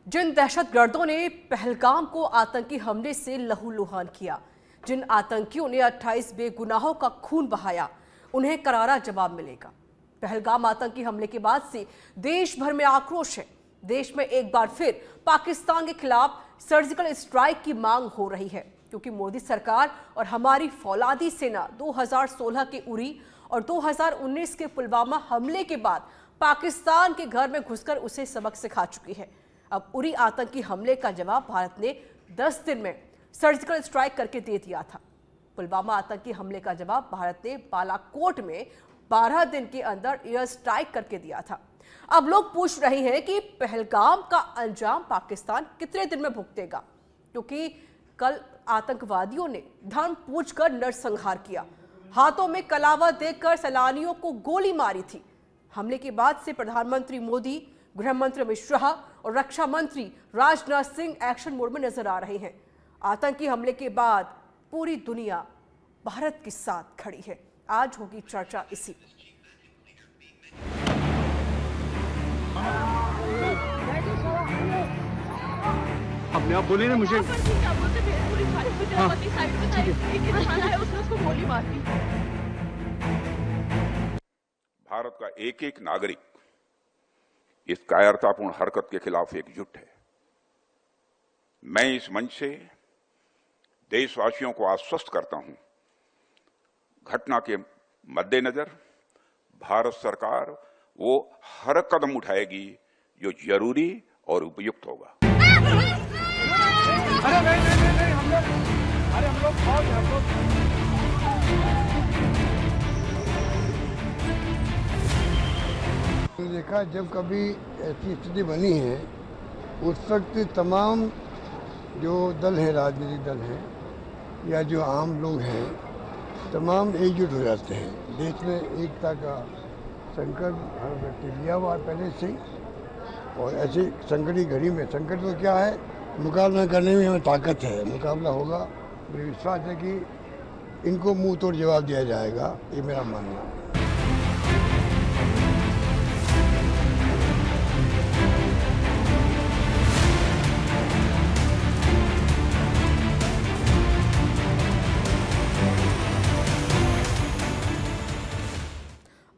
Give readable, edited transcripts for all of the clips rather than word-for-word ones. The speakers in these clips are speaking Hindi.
जिन दहशतगर्दों ने पहलगाम को आतंकी हमले से लहूलुहान किया, जिन आतंकियों ने 28 बेगुनाहों का खून बहाया, उन्हें करारा जवाब मिलेगा। पहलगाम आतंकी हमले के बाद से देश भर में आक्रोश है। देश में एक बार फिर पाकिस्तान के खिलाफ सर्जिकल स्ट्राइक की मांग हो रही है, क्योंकि मोदी सरकार और हमारी फौलादी सेना 2016 के उरी और 2019 के पुलवामा हमले के बाद पाकिस्तान के घर में घुसकर उसे सबक सिखा चुकी है। अब उरी आतंकी हमले का जवाब भारत ने 10 दिन में सर्जिकल स्ट्राइक करके दे दिया था। पुलवामा आतंकी हमले का जवाब भारत ने बालाकोट में 12 दिन के अंदर एयर स्ट्राइक करके दिया था। अब लोग पूछ रहे हैं कि पहलगाम का अंजाम पाकिस्तान कितने दिन में भुगतेगा, क्योंकि कल आतंकवादियों ने धर्म पूछकर नरसंहार किया, हाथों में कलावा देकर सैलानियों को गोली मारी थी। हमले के बाद से प्रधानमंत्री मोदी, गृह मंत्री अमित शाह और रक्षा मंत्री राजनाथ सिंह एक्शन मोड में नजर आ रहे हैं। आतंकी हमले के बाद पूरी दुनिया भारत के साथ खड़ी है। आज होगी चर्चा इसी। अपने आप बोलिए ना मुझे। भारत का एक एक नागरिक इस कायरतापूर्ण हरकत के खिलाफ एकजुट है। मैं इस मंच से देशवासियों को आश्वस्त करता हूं, घटना के मद्देनजर भारत सरकार वो हर कदम उठाएगी जो जरूरी और उपयुक्त होगा। अरे नहीं, हम लोग फौज हैं, हम लोग। देखा, जब कभी ऐसी स्थिति बनी है उस वक्त तमाम जो दल हैं, राजनीतिक दल हैं या जो आम लोग हैं, तमाम एकजुट हो जाते हैं। देश में एकता का संकल्प हर व्यक्ति लिया हुआ पहले से ही, और ऐसी संकट की घड़ी में संकट तो क्या है, मुकाबला करने में हमें ताकत है, मुकाबला होगा। मुझे विश्वास है कि इनको मुंह तोड़ जवाब दिया जाएगा, ये मेरा मानना है।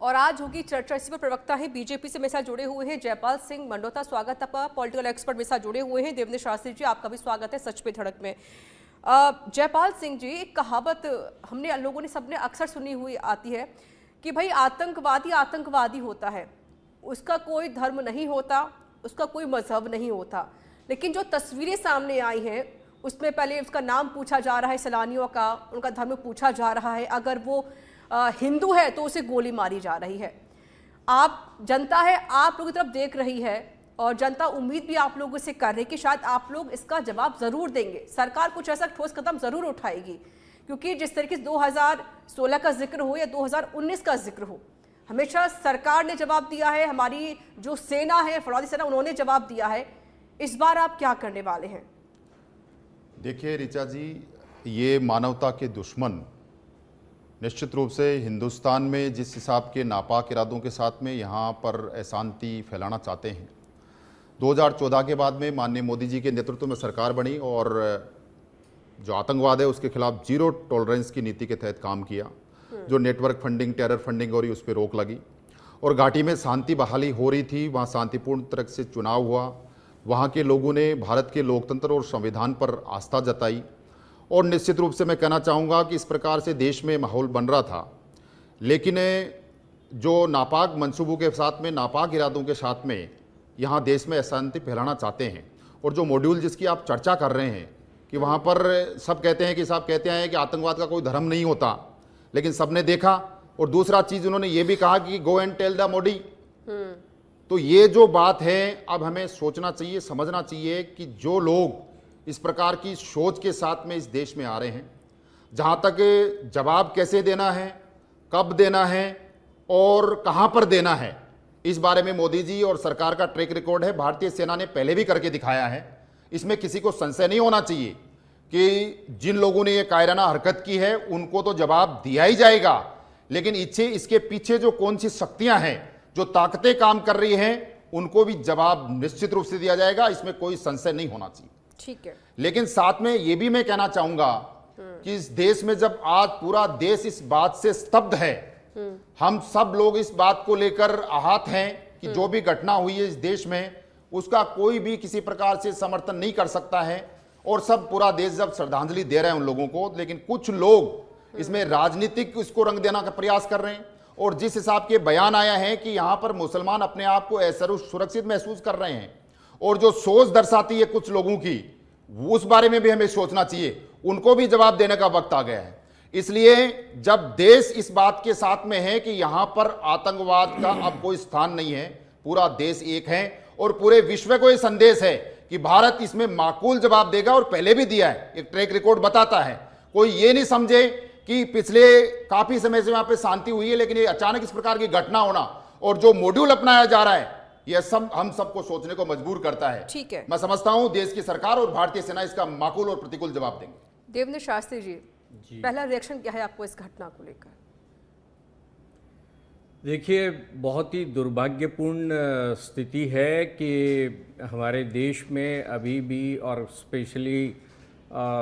और आज होगी चर्चा। इसी पर प्रवक्ता है बीजेपी से मेरे साथ जुड़े हुए हैं जयपाल सिंह मंडोता। स्वागत आपका। पॉलिटिकल एक्सपर्ट मेरे साथ जुड़े हुए हैं देवेंद्र शास्त्री जी, आपका भी स्वागत है सच पे धड़क में। जयपाल सिंह जी, एक कहावत हमने लोगों ने सबने अक्सर सुनी हुई आती है कि भाई आतंकवादी आतंकवादी होता है, उसका कोई धर्म नहीं होता, उसका कोई मजहब नहीं होता। लेकिन जो तस्वीरें सामने आई हैं उसमें पहले उसका नाम पूछा जा रहा है, सैलानियों का उनका धर्म पूछा जा रहा है, अगर वो हिंदू है तो उसे गोली मारी जा रही है। आप जनता है, आप लोगों की तरफ देख रही है और जनता उम्मीद भी आप लोगों से कर रही है कि शायद आप लोग इसका जवाब जरूर देंगे, सरकार कुछ ऐसा ठोस कदम जरूर उठाएगी। क्योंकि जिस तरीके से 2016 का जिक्र हो या 2019 का जिक्र हो, हमेशा सरकार ने जवाब दिया है, हमारी जो सेना है, फौलादी सेना, उन्होंने जवाब दिया है। इस बार आप क्या करने वाले हैं? देखिए ऋचा जी, ये मानवता के दुश्मन निश्चित रूप से हिंदुस्तान में जिस हिसाब के नापाक इरादों के साथ में यहाँ पर अशांति फैलाना चाहते हैं। 2014 के बाद में माननीय मोदी जी के नेतृत्व में सरकार बनी और जो आतंकवाद है उसके खिलाफ जीरो टॉलरेंस की नीति के तहत काम किया। जो नेटवर्क फंडिंग, टेरर फंडिंग हो रही उस पर रोक लगी और घाटी में शांति बहाली हो रही थी। वहाँ शांतिपूर्ण तरह से चुनाव हुआ, वहाँ के लोगों ने भारत के लोकतंत्र और संविधान पर आस्था जताई। और निश्चित रूप से मैं कहना चाहूँगा कि इस प्रकार से देश में माहौल बन रहा था, लेकिन जो नापाक मंसूबों के साथ में, नापाक इरादों के साथ में यहाँ देश में अशांति फैलाना चाहते हैं। और जो मॉड्यूल जिसकी आप चर्चा कर रहे हैं कि वहाँ पर सब कहते हैं कि साहब कहते हैं कि आतंकवाद का कोई धर्म नहीं होता, लेकिन सबने देखा। और दूसरा चीज़ उन्होंने ये भी कहा कि go and tell the Modi. तो ये जो बात है, अब हमें सोचना चाहिए, समझना चाहिए कि जो लोग इस प्रकार की सोच के साथ में इस देश में आ रहे हैं, जहाँ तक जवाब कैसे देना है, कब देना है और कहाँ पर देना है, इस बारे में मोदी जी और सरकार का ट्रैक रिकॉर्ड है। भारतीय सेना ने पहले भी करके दिखाया है। इसमें किसी को संशय नहीं होना चाहिए कि जिन लोगों ने ये कायराना हरकत की है उनको तो जवाब दिया ही जाएगा, लेकिन इसके पीछे जो कौन सी शक्तियां हैं, जो ताकतें काम कर रही हैं, उनको भी जवाब निश्चित रूप से दिया जाएगा, इसमें कोई संशय नहीं होना चाहिए। ठीक है। लेकिन साथ में ये भी मैं कहना चाहूंगा कि इस देश में जब आज पूरा देश इस बात से स्तब्ध है, हम सब लोग इस बात को लेकर आहत हैं कि जो भी घटना हुई है इस देश में उसका कोई भी किसी प्रकार से समर्थन नहीं कर सकता है, और सब पूरा देश जब श्रद्धांजलि दे रहे हैं उन लोगों को, लेकिन कुछ लोग इसमें राजनीतिक इसको रंग देना का प्रयास कर रहे हैं। और जिस हिसाब के बयान आया है कि यहां पर मुसलमान अपने आप को सुरक्षित महसूस कर रहे हैं, और जो सोच दर्शाती है कुछ लोगों की, उस बारे में भी हमें सोचना चाहिए, उनको भी जवाब देने का वक्त आ गया है। इसलिए जब देश इस बात के साथ में है कि यहां पर आतंकवाद का अब कोई स्थान नहीं है, पूरा देश एक है, और पूरे विश्व को यह संदेश है कि भारत इसमें माकूल जवाब देगा, और पहले भी दिया है, एक ट्रैक रिकॉर्ड बताता है। कोई ये नहीं समझे कि पिछले काफी समय से वहां पे शांति हुई है, लेकिन ये अचानक इस प्रकार की घटना होना और जो मॉड्यूल अपनाया जा रहा है, यह सब हम सबको सोचने को मजबूर करता है। ठीक है। मैं समझता हूं देश की सरकार और भारतीय सेना इसका माकूल और प्रतिकूल जवाब देंगे। देवेंद्र शास्त्री जी, पहला रिएक्शन क्या है आपको इस घटना को लेकर? देखिए, बहुत ही दुर्भाग्यपूर्ण स्थिति है कि हमारे देश में अभी भी, और स्पेशली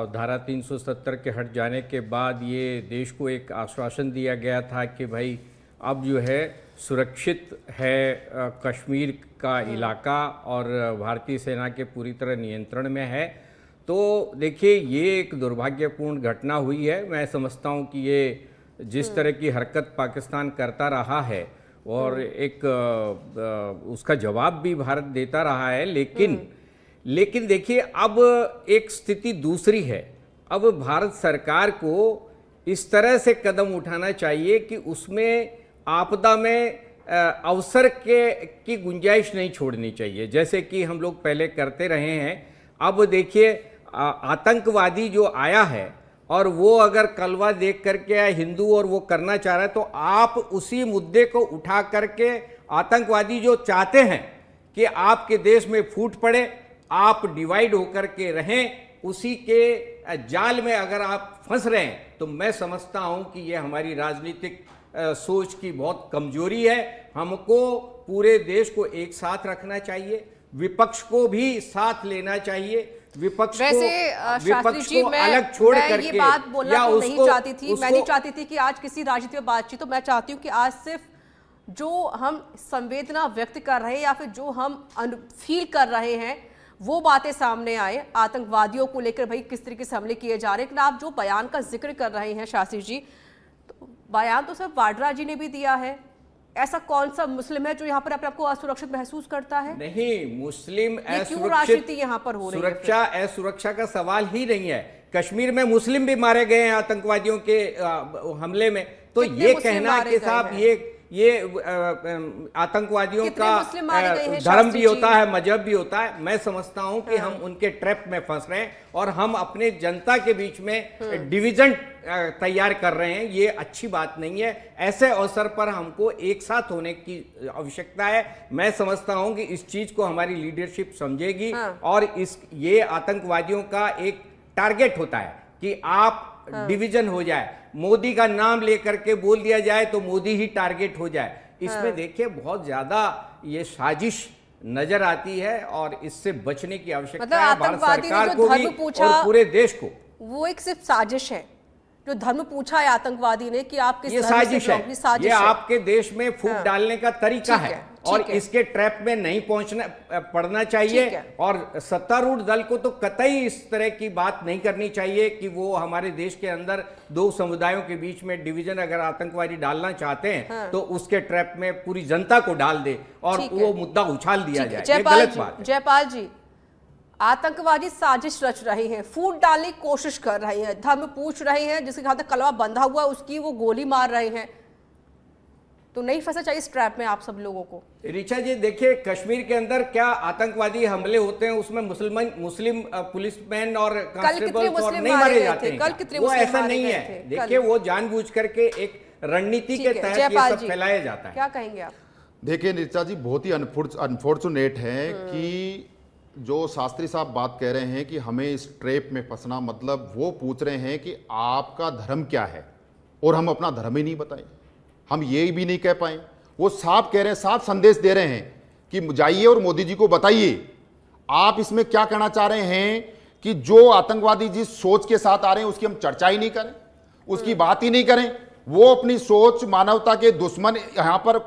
धारा 370 के हट जाने के बाद ये देश को एक आश्वासन दिया गया था कि भाई अब जो है सुरक्षित है कश्मीर का इलाका और भारतीय सेना के पूरी तरह नियंत्रण में है। तो देखिए, ये एक दुर्भाग्यपूर्ण घटना हुई है। मैं समझता हूँ कि ये जिस तरह की हरकत पाकिस्तान करता रहा है और एक उसका जवाब भी भारत देता रहा है, लेकिन देखिए अब एक स्थिति दूसरी है। अब भारत सरकार को इस तरह से कदम उठाना चाहिए कि उसमें आपदा में अवसर की गुंजाइश नहीं छोड़नी चाहिए, जैसे कि हम लोग पहले करते रहे हैं। अब देखिए, आतंकवादी जो आया है और वो अगर कलवा देख करके या हिंदू और वो करना चाह रहा है, तो आप उसी मुद्दे को उठा करके, आतंकवादी जो चाहते हैं कि आपके देश में फूट पड़े, आप डिवाइड होकर के रहें, उसी के जाल में अगर आप फंस रहे हैं, तो मैं समझता हूं कि यह हमारी राजनीतिक सोच की बहुत कमजोरी है। हमको पूरे देश को एक साथ रखना चाहिए, विपक्ष को भी साथ लेना चाहिए। विपक्ष को अलग छोड़ करके, ये बात बोलना तो नहीं चाहती थी, मैं नहीं चाहती थी कि आज किसी राजनीति में बातचीत हो। मैं चाहती हूँ कि आज सिर्फ जो हम संवेदना व्यक्त कर रहे हैं या फिर जो हम फील कर रहे हैं वो बातें सामने आए। आतंकवादियों को लेकर भाई किस तरीके से हमले किए जा रहे हैं, लेकिन आप जो बयान का जिक्र कर रहे हैं शास्त्री जी, तो बयान तो सिर्फ वाड्रा जी ने भी दिया है। ऐसा कौन सा मुस्लिम है जो यहाँ पर अपने आपको असुरक्षित महसूस करता है? नहीं, मुस्लिम असुरक्षित यहाँ पर हो रही है। सुरक्षा असुरक्षा का सवाल ही नहीं है। कश्मीर में मुस्लिम भी मारे गए हैं आतंकवादियों के हमले में, तो ये कहना कि साहब ये आतंकवादियों का धर्म भी होता है, मजहब भी होता है, मैं समझता हूं कि हम उनके ट्रैप में फंस रहे हैं और हम अपने जनता के बीच में डिवीजन तैयार कर रहे हैं। ये अच्छी बात नहीं है। ऐसे अवसर पर हमको एक साथ होने की आवश्यकता है। मैं समझता हूं कि इस चीज को हमारी लीडरशिप समझेगी और ये आतंकवादियों का एक टारगेट होता है कि आप डिवीजन हो जाए, मोदी का नाम लेकर के बोल दिया जाए तो मोदी ही टारगेट हो जाए। इसमें देखिए बहुत ज्यादा ये साजिश नजर आती है और इससे बचने की आवश्यकता है भारत सरकार को भी और पूरे देश को। वो एक सिर्फ साजिश है जो धर्म पूछा है आतंकवादी ने कि आप किस ये साजिश है, ये आपके देश में फूट डालने का तरीका है और इसके ट्रैप में नहीं पड़ना चाहिए। और सत्तारूढ़ दल को तो कतई इस तरह की बात नहीं करनी चाहिए कि वो हमारे देश के अंदर दो समुदायों के बीच में डिवीजन अगर आतंकवादी डालना चाहते हैं तो उसके ट्रैप में पूरी जनता को डाल दे और वो मुद्दा उछाल दिया जाए। ये गलत बात है। जयपाल जी, आतंकवादी साजिश रच रहे हैं, फूट डालने की कोशिश कर रहे हैं, धर्म पूछ रहे हैं, जिसके हाथ कलवा बंधा हुआ उसकी वो गोली मार रहे हैं, तो नहीं फंसा चाहिए इस ट्रैप में आप सब लोगों को? ऋचा जी, देखिए कश्मीर के अंदर क्या आतंकवादी हमले होते हैं, उसमें मुस्लिम पुलिसमैन और कांस्टेबल्स और नहीं मारे जाते हैं? वो ऐसा नहीं है। देखिए वो जानबूझ करके एक रणनीति के तहत ये सब फैलाया जाता है। क्या कहेंगे आप? देखिए ऋचा जी, बहुत ही अनफॉर्चुनेट है कि जो शास्त्री साहब बात कह रहे हैं कि हमें इस ट्रैप में फंसना, मतलब वो पूछ रहे हैं कि आपका धर्म क्या है और हम अपना धर्म ही नहीं बताएं, हम ये भी नहीं कह पाए। वो साफ कह रहे हैं, साफ संदेश दे रहे हैं कि जाइए और मोदी जी को बताइए आप इसमें क्या कहना चाह रहे हैं कि जो आतंकवादी जिस सोच के साथ आ रहे हैं उसकी हम चर्चा ही नहीं करें, उसकी बात ही नहीं करें। वो अपनी सोच मानवता के दुश्मन यहां पर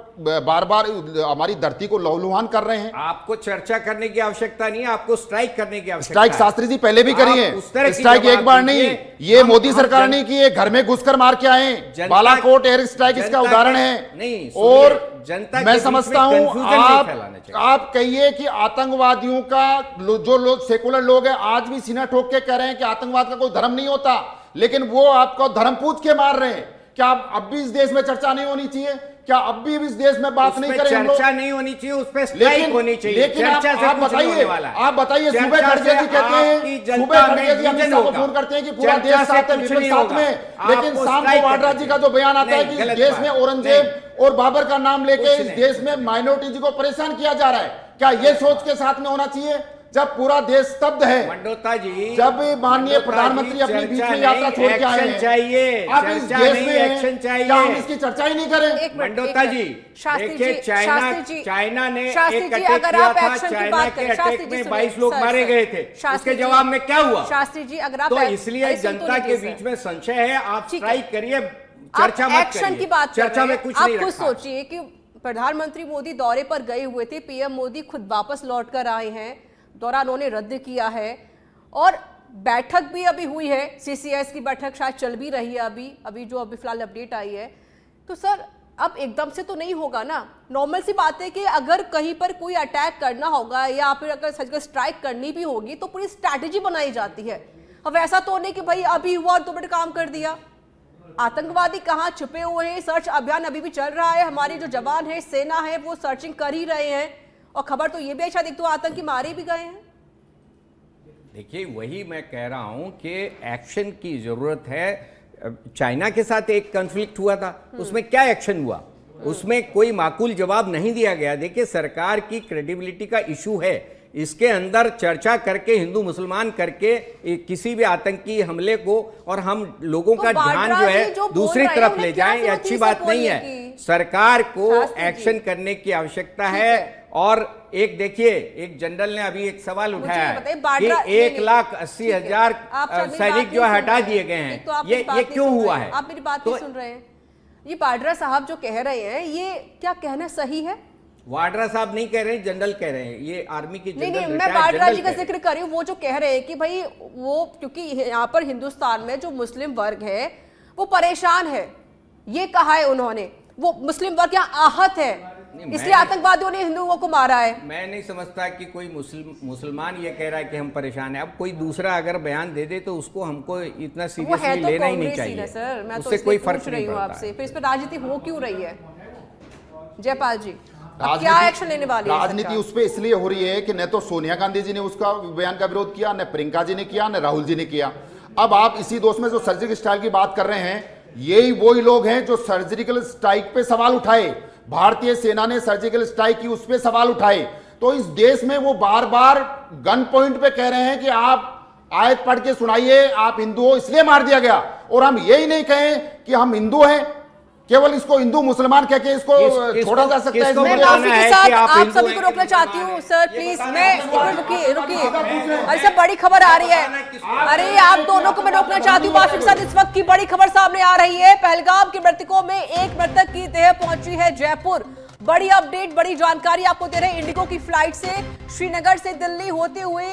बार बार हमारी धरती को लहूलुहान कर रहे हैं। आपको चर्चा करने की आवश्यकता नहीं है, आपको स्ट्राइक करने की आवश्यकता स्ट्राइक है। शास्त्री जी पहले भी करी आप उस तरह है, की स्ट्राइक जवाब एक बार नहीं, दीजिए। ये हम- मोदी हम सरकार जन- ने की है, घर में घुसकर मार के आए हैं। बालाकोट एयर स्ट्राइक इसका उदाहरण है। नहीं, सुनिए, और जनता के मैं बीच में समझता हूं confusion नहीं फैलाना चाहिए। आप कहिए कि आतंकवादियों का जो लोग सेकुलर लोग हैं आज भी सीना ठोक के कह रहे हैं कि आतंकवाद का कोई धर्म नहीं होता, लेकिन वो आपको धर्म पूछ के मार रहे हैं। क्या अब भी इस देश में चर्चा नहीं होनी चाहिए? क्या अब भी इस देश में बात नहीं करें हम लोग? चर्चा नहीं होनी चाहिए, उस पर स्ट्राइक होनी चाहिए। लेकिन चर्चा से आप कुछ नहीं होने बताइए, वाला है। आप बताइए, चर्चा सुबह खड़गे से जी कहते आपकी हैं, जनता सुबह में खड़गे जी अमित विजन शाह को होगा। फोन करते हैं कि पूरा चर्चा देश से साथ है, कुछ विपिन नहीं साथ होगा। में, लेकिन आपको शाम को स्ट्राइक वाड्रा करनी जी का जो बयान आता है नहीं, कि इस गलत देश बात। में औरंगजेब और बाबर का नाम लेके कुछ इस नहीं। देश में माइनॉरिटी जी को परेशान किया जा रहा है, क्या ये सोच के साथ में होना चाहिए? जब पूरा देश स्तब्ध है, मंडोता जी, जब माननीय प्रधानमंत्री अपनी बीच में यात्रा छोड़ के आए हैं, चाहिए, अब इस चर्चा देश नहीं, में एक्शन चाहिए। क्या हम इसकी चर्चा ही नहीं करें? एक मिनट, मंडोता एक जी, मिनट। शास्त्री देखिए जी, चाइना शास्त्री जी, चाइना ने शास्त्री एक जी, अटैक अगर किया आप था, एक्शन की चाइना बात के करें, शास्त्री अटैक जी में सुनिए, 22 लोग सर, मारे सर। गए थे, शास्त्री उसके जी, जवाब में क्या हुआ? शास्त्री जी अगर आप तो इसलिए अरे सुन तो जनता के लीजिए, बीच सर। में संशय है, आप ठीक है। स्ट्राइक करिए, आप चर्चा मत एक्शन करिए। की बात कर चर्चा रहे में हैं। कुछ आप नहीं खुद रखा। सोचिए कि प्रधानमंत्री मोदी दौरे पर गए हुए थे, पीएम मोदी खुद वापस लौट कर आए हैं, दौरा उन्होंने रद्द किया है और बैठक भी अभी हुई है, सीसीएस की बैठक शायद चल भी रही है अभी जो फिलहाल अपडेट आई है। तो सर अब एकदम से तो नहीं होगा ना, नॉर्मल सी बात है कि अगर कहीं पर कोई अटैक करना होगा या फिर अगर सर्जिकल स्ट्राइक करनी भी होगी तो पूरी स्ट्रैटेजी बनाई जाती है। अब ऐसा तो नहीं कि भाई अभी हुआ और 2 मिनट काम कर दिया। आतंकवादी कहाँ छुपे हुए हैं, सर्च अभियान अभी भी चल रहा है, हमारे जो जवान है, सेना है, वो सर्चिंग कर ही रहे हैं और खबर तो ये भी शायद एक तो आतंकी मारे भी गए हैं। देखिए वही मैं कह रहा हूं कि एक्शन की जरूरत है। चाइना के साथ एक कॉन्फ्लिक्ट हुआ था, उसमें क्या एक्शन हुआ? उसमें कोई माकूल जवाब नहीं दिया गया। देखिए सरकार की क्रेडिबिलिटी का इशू है, इसके अंदर चर्चा करके हिंदू मुसलमान करके किसी भी आतंकी हमले को और हम लोगों तो का ध्यान वाड्रा जो है जी जो बोल दूसरी रहे हैं, तरफ उन्हें ले क्या जाएं, ये जरूरत अच्छी थी बात सब नहीं बोलने है। की? सरकार को शास्त्री जी। एक्शन करने की आवश्यकता ठीक है। है। और एक देखिए, एक जनरल ने अभी एक सवाल मुझे उठाया ये बताइए, है बाड्रा- कि नहीं, 1,80,000 आप शायद मेरी सैनिक बात जो नहीं है हटा सुन रहे दिए हैं। गए एक तो हैं, आप मेरी बात ये नहीं क्यों सुन रहे हुआ हैं। है? आप मेरी बात तो नहीं सुन रहे हैं। ये बाड्रा साहब जो कह रहे हैं, ये क्या कहना सही है? वाड्रा साहब नहीं कह रहे हैं, जनरल कह रहे हैं, ये आर्मी के नहीं जनरल, नहीं, मैं रिटायर्ड बाड्रा जनरल जी का कह रहे हैं। जिक्र कर रही हूँ। वो जो कह रहे हैं कि भाई वो क्योंकि यहाँ पर हिंदुस्तान में जो मुस्लिम वर्ग है वो परेशान है, ये कहा है उन्होंने। वो मुस्लिम वर्ग यहाँ आहत है, इसलिए आतंकवादियों ने हिंदुओं को मारा है। मैं नहीं समझता कि कोई मुसलमान ये कह रहा है कि हम परेशान हैं। अब कोई दूसरा अगर बयान दे दे तो उसको हमको इतना वो है सीरियसली तो लेना ही नहीं कांग्रेस ही चाहिए। ना सर, मैं तो उससे इसलिए कोई पूछ फर्क रही नहीं हूँ पड़ता आपसे। है। फिर इस पर राजनीति हो क्यों रही है? जयपाल जी, अब क्या एक्शन लेने वाली है राजनीति सरकार? उस पर इसलिए हो रही है कि न तो सोनिया गांधी जी ने उसका बयान का विरोध किया, न प्रियंका जी ने किया, न राहुल जी ने किया। अब आप इसी दोस्त में जो सर्जिकल स्ट्राइक की बात कर रहे हैं, यही वही लोग हैं जो सर्जिकल स्ट्राइक पे सवाल उठाए। भारतीय सेना ने सर्जिकल स्ट्राइक की, उस पर सवाल उठाए। तो इस देश में वो बार बार गन पॉइंट पे कह रहे हैं कि आप आयत पढ़ के सुनाइए, आप हिंदू हो इसलिए मार दिया गया। और हम यही नहीं कहें कि हम हिंदू हैं, केवल इसको हिंदू मुसलमान कह के इसको छोड़ा जा सकता है। किसको मैं बताना माफी है के कि साथ आप आप हिंदू सभी हैं को कि रोकना चाहती हूँ सर, प्लीज। मैं रुकिए। अच्छा, बड़ी खबर आ रही है। अरे आप दोनों को मैं रोकना चाहती हूँ माफी के साथ। इस वक्त की बड़ी खबर सामने आ रही है। पहलगाम के मृतकों में एक मृतक की देह पहुंची है जयपुर। बड़ी अपडेट, बड़ी जानकारी आपको दे रहे हैं। इंडिगो की फ्लाइट से श्रीनगर से दिल्ली होते हुए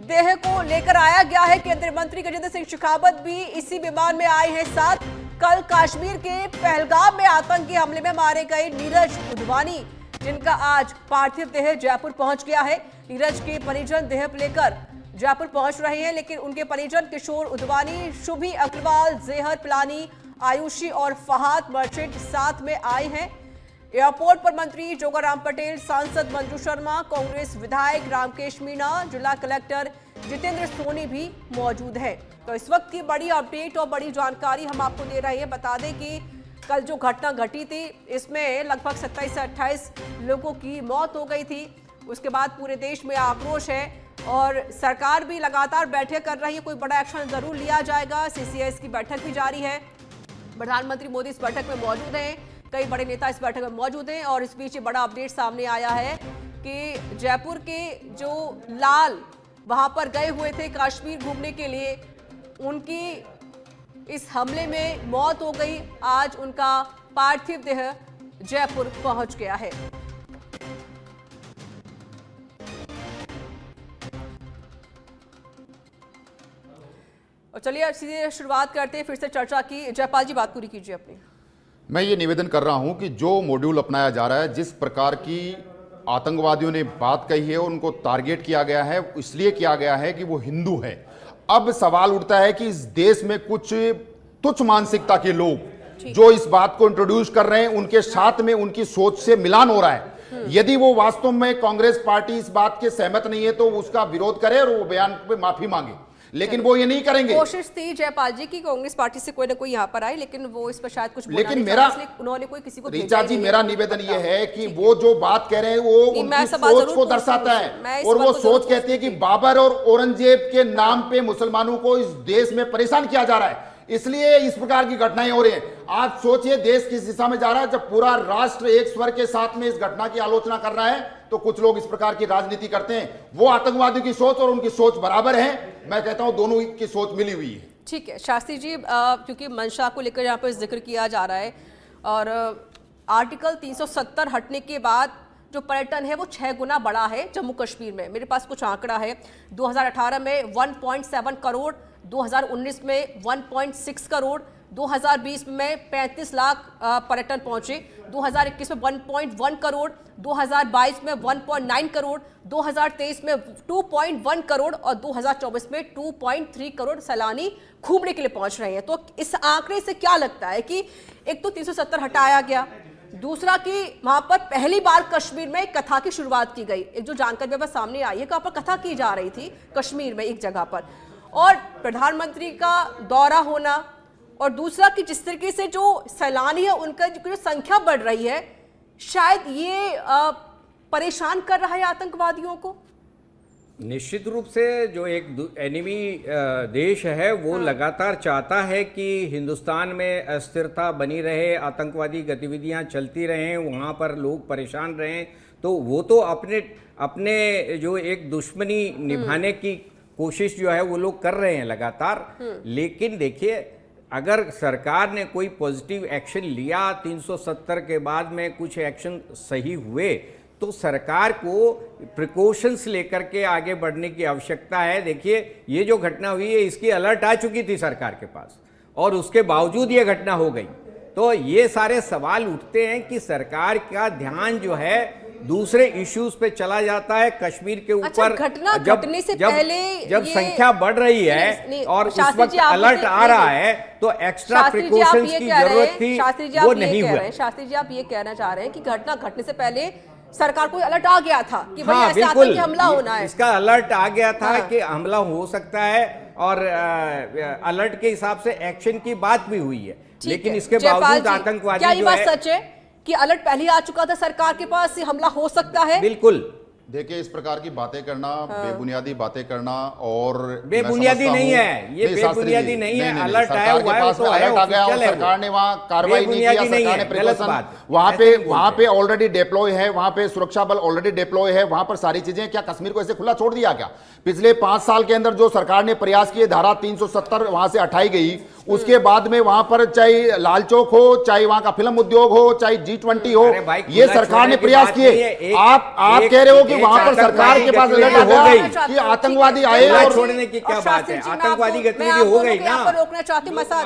देह को लेकर आया गया है। केंद्रीय मंत्री गजेंद्र सिंह शेखावत भी इसी विमान में आए हैं साथ। कल कश्मीर के पहलगाम में आतंकी हमले में मारे गए नीरज उधवानी, जिनका आज पार्थिव देह जयपुर पहुंच गया है। नीरज के परिजन देह लेकर जयपुर पहुंच रहे हैं, लेकिन उनके परिजन किशोर उधवानी, शुभी अग्रवाल, जेहर पिलानी, आयुषी और फहाद मर्चेंट साथ में आए हैं। एयरपोर्ट पर मंत्री जोगाराम पटेल, सांसद मंजू शर्मा, कांग्रेस विधायक रामकेश मीणा, जिला कलेक्टर जितेंद्र सोनी भी मौजूद हैं। तो इस वक्त की बड़ी अपडेट और बड़ी जानकारी हम आपको दे रहे हैं। बता दें कि कल जो घटना घटी थी, इसमें लगभग 27 से 28 लोगों की मौत हो गई थी। उसके बाद पूरे देश में आक्रोश है और सरकार भी लगातार बैठक कर रही है। कोई बड़ा एक्शन जरूर लिया जाएगा। सीसीएस की बैठक भी जारी है। प्रधानमंत्री मोदी इस बैठक में मौजूद हैं, कई बड़े नेता इस बैठक में मौजूद हैं और इस बीच बड़ा अपडेट सामने आया है कि जयपुर के जो लाल वहां पर गए हुए थे कश्मीर घूमने के लिए, उनकी इस हमले में मौत हो गई। आज उनका पार्थिव देह जयपुर पहुंच गया है। और चलिए अब सीधे शुरुआत करते हैं फिर से चर्चा की। जयपाल जी, बात पूरी कीजिए अपनी। मैं ये निवेदन कर रहा हूं कि जो मॉड्यूल अपनाया जा रहा है, जिस प्रकार की आतंकवादियों ने बात कही है, उनको टारगेट किया गया है, इसलिए किया गया है कि वो हिंदू है। अब सवाल उठता है कि इस देश में कुछ तुच्छ मानसिकता के लोग जो इस बात को इंट्रोड्यूस कर रहे हैं, उनके साथ में उनकी सोच से मिलान हो रहा है। यदि वो वास्तव में कांग्रेस पार्टी इस बात के सहमत नहीं है तो उसका विरोध करे और वो बयान पे माफी मांगे, लेकिन वो ये नहीं करेंगे। कोशिश थी जयपाल जी की कांग्रेस पार्टी से कोई ना कोई यहाँ पर आए, लेकिन वो इस पर शायद कुछ बोला लेकिन नहीं मेरा था, इसलिए उन्होंने कोई किसी को रीचा जी, मेरा निवेदन ये है कि वो जो बात कह रहे हैं वो उनकी सोच को दर्शाता है, और वो सोच कहती है कि बाबर और औरंगजेब के नाम पे मुसलमानों को इस देश में परेशान किया जा रहा है, इसलिए इस प्रकार की घटनाएं हो रही हैं। आप सोचिए देश किस दिशा में जा रहा है। जब पूरा राष्ट्र एक स्वर के साथ में इस घटना की आलोचना कर रहा है तो कुछ लोग इस प्रकार की राजनीति करते हैं। वो आतंकवादियों की सोच और उनकी सोच बराबर है। मैं कहता हूं दोनों की सोच मिली हुई है। ठीक है शास्त्री जी, क्योंकि मंशा को लेकर यहाँ पर जिक्र किया जा रहा है और आर्टिकल 370 हटने के बाद जो पर्यटन है वो 6 गुना बढ़ा है जम्मू कश्मीर में। मेरे पास कुछ आंकड़ा है, 2018 में 1.7 करोड़, 2019 में 1.6 करोड़, 2020 में 35 लाख पर्यटन पहुंचे, 2021 में 1.1 करोड़, 2022 में 1.9 करोड़, 2023 में 2.1 करोड़ और 2024 में 2.3 करोड़ सैलानी घूमने के लिए पहुंच रहे हैं। तो इस आंकड़े से क्या लगता है कि एक तो 370 हटाया गया, दूसरा कि वहां पर पहली बार कश्मीर में एक कथा की शुरुआत की गई। एक जो जानकारी मेरे पास सामने आई है कि वहां पर कथा की जा रही थी कश्मीर में एक जगह पर, और प्रधानमंत्री का दौरा होना, और दूसरा कि जिस तरीके से जो सैलानी है उनका जो संख्या बढ़ रही है, शायद ये परेशान कर रहा है आतंकवादियों को। निश्चित रूप से जो एक एनिमी देश है वो लगातार चाहता है कि हिंदुस्तान में अस्थिरता बनी रहे, आतंकवादी गतिविधियां चलती रहें, वहाँ पर लोग परेशान रहें। तो वो तो अपने जो एक दुश्मनी निभाने की कोशिश जो है वो लोग कर रहे हैं लगातार। लेकिन देखिए, अगर सरकार ने कोई पॉजिटिव एक्शन लिया 370 के बाद में कुछ एक्शन सही हुए तो सरकार को प्रिकॉशंस लेकर के आगे बढ़ने की आवश्यकता है। देखिए, ये जो घटना हुई है इसकी अलर्ट आ चुकी थी सरकार के पास और उसके बावजूद ये घटना हो गई। तो ये सारे सवाल उठते हैं कि सरकार का ध्यान जो है दूसरे इश्यूज पे चला जाता है। कश्मीर के ऊपर घटना घटने से पहले जब संख्या बढ़ रही है और उस वक्त अलर्ट आ रहा है तो एक्स्ट्रा प्रिकॉशंस की जरूरत थी, वो नहीं हुआ। शास्त्री जी, आप ये कहना चाह रहे हैं कि घटना घटने से पहले सरकार को अलर्ट आ गया था कि भाई ऐसे आतंकी हमला होना है। इसका अलर्ट आ गया था कि हमला हो सकता है और अलर्ट के हिसाब से एक्शन की बात भी हुई है, लेकिन इसके बावजूद आतंकवादी क्या ये बात सच है कि अलर्ट पहले आ चुका था सरकार के पास, हमला हो सकता है? बिल्कुल। देखिए, इस प्रकार की बातें करना, बेबुनियादी बातें करना, और बेबुनियादी नहीं है ये, बेबुनियादी नहीं है। अलर्ट आया हुआ है, तो अलर्ट आ गया और सरकार ने वहां कार्रवाई नहीं किया। सरकार ने प्रिकॉशन वहां पे ऑलरेडी डिप्लॉय है, वहां पे सुरक्षा बल ऑलरेडी डिप्लॉय है, वहां पर सारी चीजें। क्या कश्मीर को ऐसे खुला छोड़ दिया क्या? पिछले 5 साल के अंदर जो सरकार ने प्रयास किए, धारा 370 वहां से हटाई गई, उसके बाद में वहां पर चाहे लाल चौक हो, चाहे वहां का फिल्म उद्योग हो, चाहे G20 हो, ये सरकार ने प्रयास किए। आप कह रहे हो कि वहां पर सरकार के पास अलर्ट हो गई कि आतंकवादी आए और छोड़ने की क्या बात है? आतंकवादी गतिविधि हो गई ना। रोकना चाहती हूँ सर,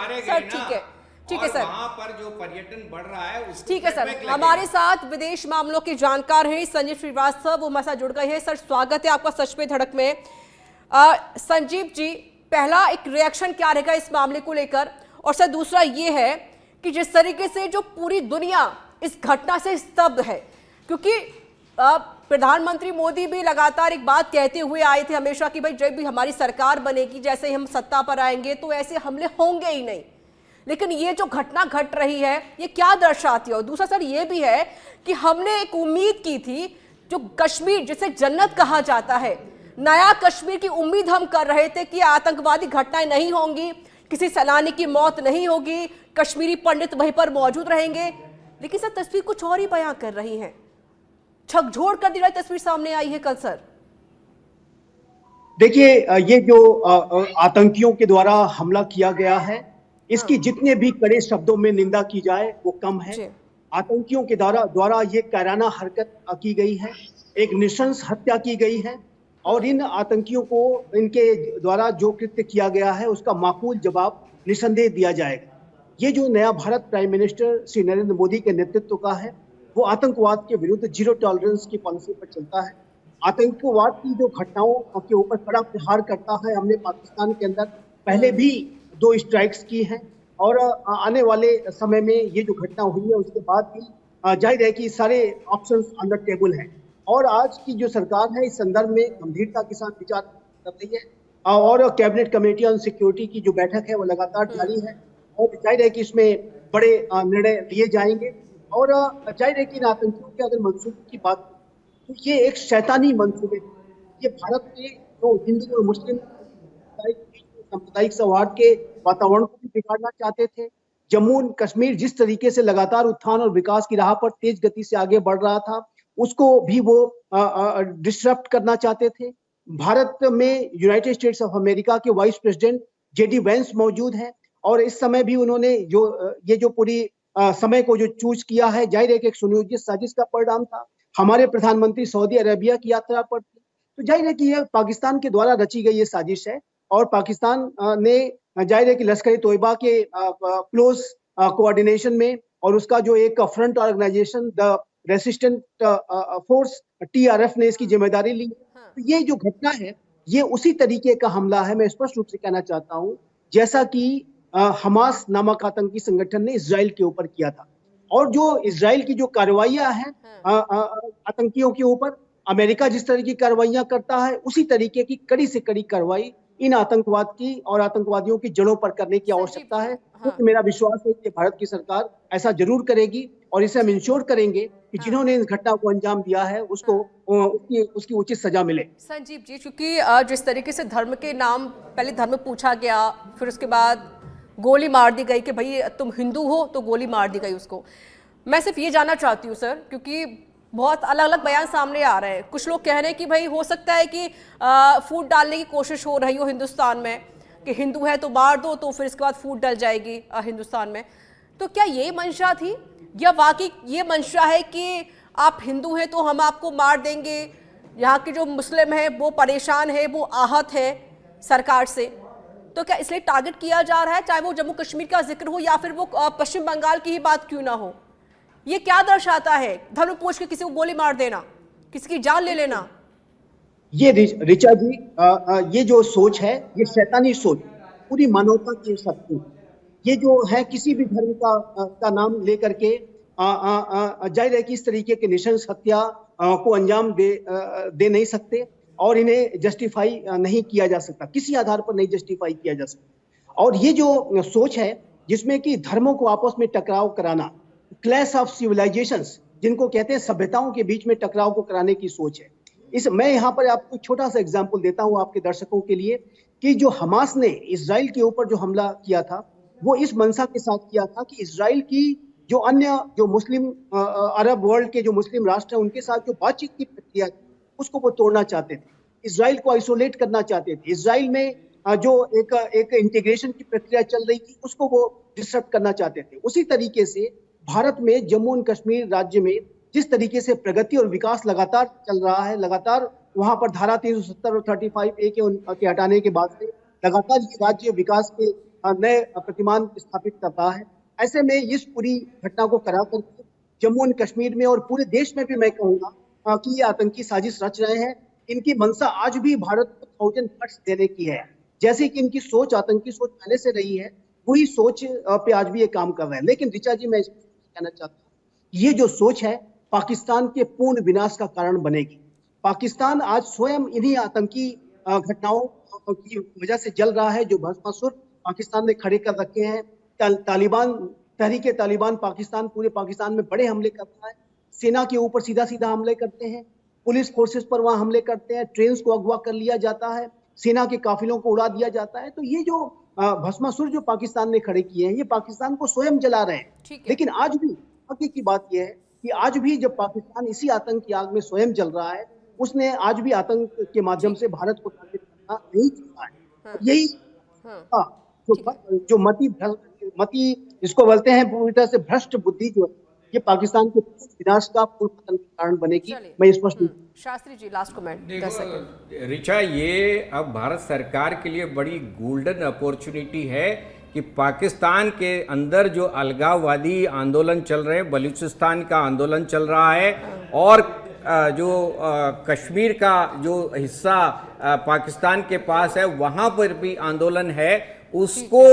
ठीक है सर, वहां पर जो पर्यटन बढ़ रहा है ठीक है सर। हमारे साथ विदेश मामलों के जानकार हैं संजीव श्रीवास्तव, वो हमारे साथ जुड़ गए हैं। सर, स्वागत है आपका सच पे धड़क में। संजीव जी, पहला एक रिएक्शन क्या रहेगा इस मामले को लेकर, और सर दूसरा ये है कि जिस तरीके से जो पूरी दुनिया इस घटना से स्तब्ध है, क्योंकि प्रधानमंत्री मोदी भी लगातार एक बात कहते हुए आए थे हमेशा कि भाई जब भी हमारी सरकार बनेगी, जैसे ही हम सत्ता पर आएंगे तो ऐसे हमले होंगे ही नहीं। लेकिन ये जो घटना घट रही है ये क्या दर्शाती है? और दूसरा सर ये भी है कि हमने एक उम्मीद की थी, जो कश्मीर जिसे जन्नत कहा जाता है, नया कश्मीर की उम्मीद हम कर रहे थे कि आतंकवादी घटनाएं नहीं होंगी, किसी सैलानी की मौत नहीं होगी, कश्मीरी पंडित वहीं पर मौजूद रहेंगे। लेकिन सर तस्वीर कुछ और ही बयां कर रही है। झकझोर कर दी वाली तस्वीर सामने आई है कल सर। देखिए, ये जो आतंकियों के द्वारा हमला किया गया है, इसकी जितने भी कड़े शब्दों में निंदा की जाए वो कम है। जी। आतंकियों के द्वारा ये कायराना हरकत की गई है, एक नृशंस हत्या की गई है, और इन आतंकियों को इनके द्वारा जो कृत्य किया गया है उसका माकूल जवाब निसंदेह दिया जाएगा। ये जो नया भारत प्राइम मिनिस्टर श्री नरेंद्र मोदी के नेतृत्व का है, वो आतंकवाद के विरुद्ध जीरो टॉलरेंस की पॉलिसी पर चलता है। आतंकवाद की जो घटनाओं के ऊपर कड़ा प्रहार करता है। हमने पाकिस्तान के अंदर पहले भी 2 स्ट्राइक्स की हैं, और आने वाले समय में ये जो घटना हुई है उसके बाद भी जाहिर है कि सारे ऑप्शंस ऑन द टेबल हैं। और आज की जो सरकार है इस संदर्भ में गंभीरता के साथ विचार कर रही है, और कैबिनेट कमेटी ऑन सिक्योरिटी की जो बैठक है वो लगातार जारी है, और जाहिर है कि इसमें बड़े निर्णय लिए जाएंगे। और जाहिर है कि इन आतंकियों के अगर मंसूबे की बात तो ये एक शैतानी मंसूबे, ये भारत के जो हिंदू और मुस्लिम सांप्रदायिक सौहार्द के वातावरण को भी बिगाड़ना चाहते थे। जम्मू और कश्मीर जिस तरीके से लगातार उत्थान और विकास की राह पर तेज गति से आगे बढ़ रहा था, उसको भी वो डिसरप्ट करना चाहते थे। भारत में यूनाइटेड स्टेट्स ऑफ अमेरिका के वाइस प्रेसिडेंट जेडी वेंस मौजूद हैं, और इस समय भी उन्होंने ये जो पूरी समय को जो चूज किया है, जाहिर है कि एक सुनियोजित साजिश का परिणाम था। हमारे प्रधानमंत्री सऊदी अरेबिया की यात्रा पर थे, तो जाहिर है कि यह पाकिस्तान के द्वारा रची गई ये साजिश है, और पाकिस्तान ने जाहिर है कि लश्कर तोयबा के क्लोज कोऑर्डिनेशन में, और उसका जो एक front organisation the resistant force TRF ने इसकी जिम्मेदारी ली। तो ये जो घटना है ये उसी तरीके का हमला है, मैं स्पष्ट रूप से कहना चाहता हूँ, जैसा कि हमास नामक आतंकी संगठन ने इजराइल के ऊपर किया था। और जो इजराइल की जो कार्रवाइयां हैं आतंकियों के ऊपर, अमेरिका जिस तरह की कार्रवाइयां करता है, उसी तरीके की कड़ी से कड़ी कार्रवाई इन आतंकवाद की और आतंकवादियों की जड़ों पर करने की आवश्यकता है। क्योंकि मेरा विश्वास है कि भारत की सरकार ऐसा जरूर करेगी, और इसे हम इंश्योर करेंगे कि जिन्होंने इस घटना को अंजाम दिया है उसको उसकी उचित सजा मिले। संजीव जी, क्योंकि जिस तरीके से धर्म के नाम, पहले धर्म पूछा गया, फिर उसके बाद गोली मार दी गई कि भाई तुम हिंदू हो, तो गोली मार दी गई उसको। मैं सिर्फ ये जानना चाहती हूँ सर, क्योंकि बहुत अलग अलग बयान सामने आ रहे हैं। कुछ लोग कह रहे हैं कि भाई हो सकता है कि फूट डालने की कोशिश हो रही हो हिंदुस्तान में, कि हिंदू है तो मार दो, तो फिर इसके बाद फूट डल जाएगी हिंदुस्तान में। तो क्या ये मंशा थी, या वाकई ये मंशा है कि आप हिंदू हैं तो हम आपको मार देंगे, यहाँ के जो मुस्लिम हैं वो परेशान है, वो आहत है सरकार से, तो क्या इसलिए टारगेट किया जा रहा है, चाहे वो जम्मू कश्मीर का जिक्र हो या फिर वो पश्चिम बंगाल की ही बात क्यों ना हो? ये क्या दर्शाता है? धर्म पूछ के किसी को गोली मार देना, किसी की जान ले लेना। ये ऋचा जी, ये जो सोच है ये शैतानी सोच, पूरी मानवता की शक्ति, ये जो है किसी भी धर्म का नाम लेकर के जाहिर है कि इस तरीके के नृशंस हत्या को अंजाम दे नहीं सकते, और इन्हें जस्टिफाई नहीं किया जा सकता, किसी आधार पर नहीं जस्टिफाई किया जा सकता। और ये जो सोच है जिसमें कि धर्मों को आपस में टकराव कराना, क्लैश ऑफ सिविलाइजेशंस जिनको कहते हैं, सभ्यताओं के बीच में टकराव को कराने की सोच है। मैं यहाँ पर आपको छोटा सा एग्जाम्पल देता हूँ आपके दर्शकों के लिए, कि जो हमास ने इजराइल के ऊपर जो हमला किया था वो इस मंशा के साथ किया था कि इजराइल की जो अन्य जो मुस्लिम अरब वर्ल्ड के जो मुस्लिम राष्ट्र हैं उनके साथ जो बातचीत की प्रक्रिया उसको वो तोड़ना चाहते थे, इजराइल को आइसोलेट करना चाहते थे। इजराइल में जो एक इंटीग्रेशन की प्रक्रिया चल रही थी उसको वो डिस्टर्ब करना चाहते थे। उसी तरीके से भारत में जम्मू एंड कश्मीर राज्य में जिस तरीके से प्रगति और विकास लगातार चल रहा है, लगातार वहां पर धारा 370 और 35A के हटाने के बाद से लगातार ये राज्य विकास के नए प्रतिमान स्थापित करता है। ऐसे में इस पूरी घटना को करा करके जम्मू एंड कश्मीर में और पूरे देश में भी मैं कहूंगा कि ये आतंकी साजिश रच रहे हैं। इनकी मंशा आज भी भारत को 1000 कट्स देने की है। जैसे कि इनकी सोच, आतंकी सोच पहले से रही है, वही सोच पे आज भी ये काम कर रहे हैं। लेकिन ऋचा जी, मैं कहना चाहता हूँ, ये जो सोच है पाकिस्तान के पूर्ण विनाश का कारण बनेगी। पाकिस्तान आज स्वयं इन्हीं आतंकी घटनाओं की वजह से जल रहा है, जो भस्मासुर पाकिस्तान ने खड़े कर रखे हैं। तालिबान, तहरीके तालिबान पाकिस्तान, पूरे पाकिस्तान में बड़े हमले करता है, सेना के ऊपर सीधा सीधा हमले करते हैं, पुलिस फोर्सेस पर वहां हमले करते हैं, ट्रेन को अगवा कर लिया जाता है, सेना के काफिलों को उड़ा दिया जाता है। तो ये जो भस्मासुर जो पाकिस्तान ने खड़े किए हैं, ये पाकिस्तान को स्वयं जला रहे हैं। लेकिन आज भी आगे की बात यह है कि आज भी जब पाकिस्तान इसी आतंक की आग में स्वयं जल रहा है, उसने आज भी आतंक के माध्यम से भारत को टारगेट करना नहीं चाहा है। यही जो मति जिसको बोलते हैं पूरी तरह से भ्रष्ट बुद्धि जो है, ये पाकिस्तान के विनाश का पूर्ण पतन का कारण बनेगी। मैं स्पष्ट शास्त्री जी लास्ट कमेंट। देखो ऋचा, ये अब भारत सरकार के लिए बड़ी गोल्डन अपॉर्चुनिटी है कि पाकिस्तान के अंदर जो अलगाववादी आंदोलन चल रहे हैं, बलूचिस्तान का आंदोलन चल रहा है और जो कश्मीर का जो हिस्सा पाकिस्तान के पास है वहाँ पर भी आंदोलन है, उसको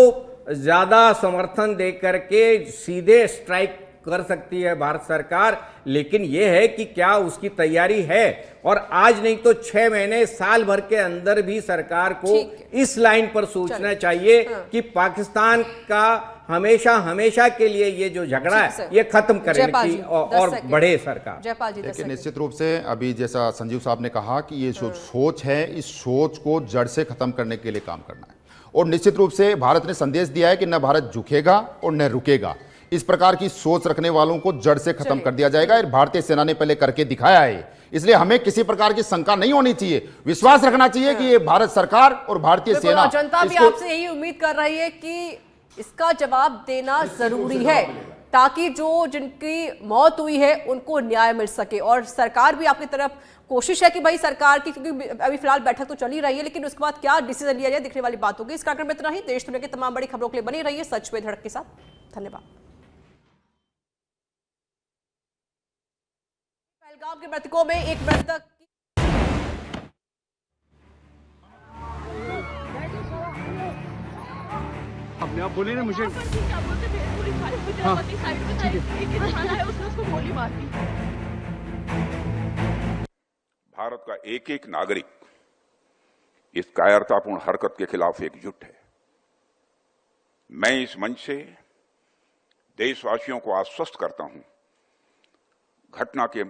ज़्यादा समर्थन दे करके सीधे स्ट्राइक कर सकती है भारत सरकार। लेकिन यह है कि क्या उसकी तैयारी है, और आज नहीं तो 6 महीने साल भर के अंदर भी सरकार को इस लाइन पर सोचना चाहिए कि पाकिस्तान का हमेशा हमेशा के लिए ये जो झगड़ा है ये खत्म करने की और बढ़े सरकार। जयपाल जी देखिए, निश्चित रूप से अभी जैसा संजीव साहब ने कहा कि ये जो सोच है, इस सोच को जड़ से खत्म करने के लिए काम करना है। और निश्चित रूप से भारत ने संदेश दिया है कि न भारत झुकेगा और न रुकेगा। इस प्रकार की सोच रखने वालों को जड़ से खत्म कर दिया जाएगा। भारतीय सेना ने पहले करके दिखाया है, इसलिए हमें किसी प्रकार की शंका नहीं होनी चाहिए, विश्वास रखना चाहिए कि ये भारत सरकार और भारतीय सेना, जनता भी आपसे यही उम्मीद कर रही है कि इसका जवाब देना जरूरी है ताकि जो जिनकी मौत हुई है उनको न्याय मिल सके। और सरकार भी आपकी तरफ कोशिश है कि भाई सरकार की, क्योंकि अभी फिलहाल बैठक तो चल ही रही है, लेकिन उसके बाद क्या डिसीजन लिया जाए देखने वाली बात होगी। इस कार्यक्रम में इतना ही। देश दुनिया की तमाम बड़ी खबरों के लिए बनी रही है सच पे धड़क के साथ। धन्यवाद। पहलगाम के मृतकों में एक मृतक अपने आप बोले ना मुझे। भारत का एक एक नागरिक इस कायरतापूर्ण हरकत के खिलाफ एकजुट है। मैं इस मंच से देशवासियों को आश्वस्त करता हूं, घटना के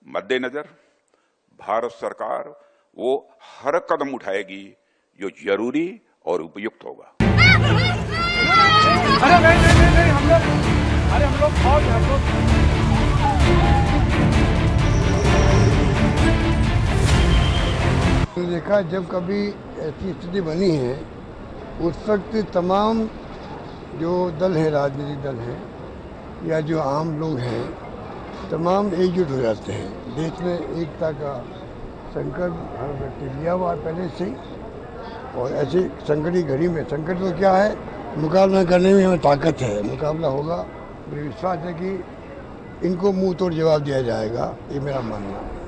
मद्देनजर भारत सरकार वो हर कदम उठाएगी जो जरूरी और उपयुक्त होगा। अरे नहीं, हम लोग फौज है, हम लोग। तो देखा, जब कभी ऐसी स्थिति बनी है उस वक्त तमाम जो दल है, राजनीतिक दल हैं या जो आम लोग हैं, तमाम एकजुट हो जाते हैं। देश में एकता का संकल्प हर व्यक्ति लिया हुआ पहले से ही, और ऐसी संकट की घड़ी में संकट तो क्या है, मुकाबला करने में हमें ताकत है, मुकाबला होगा। मुझे विश्वास है कि इनको मुंह तोड़ जवाब दिया जाएगा, ये मेरा मानना है।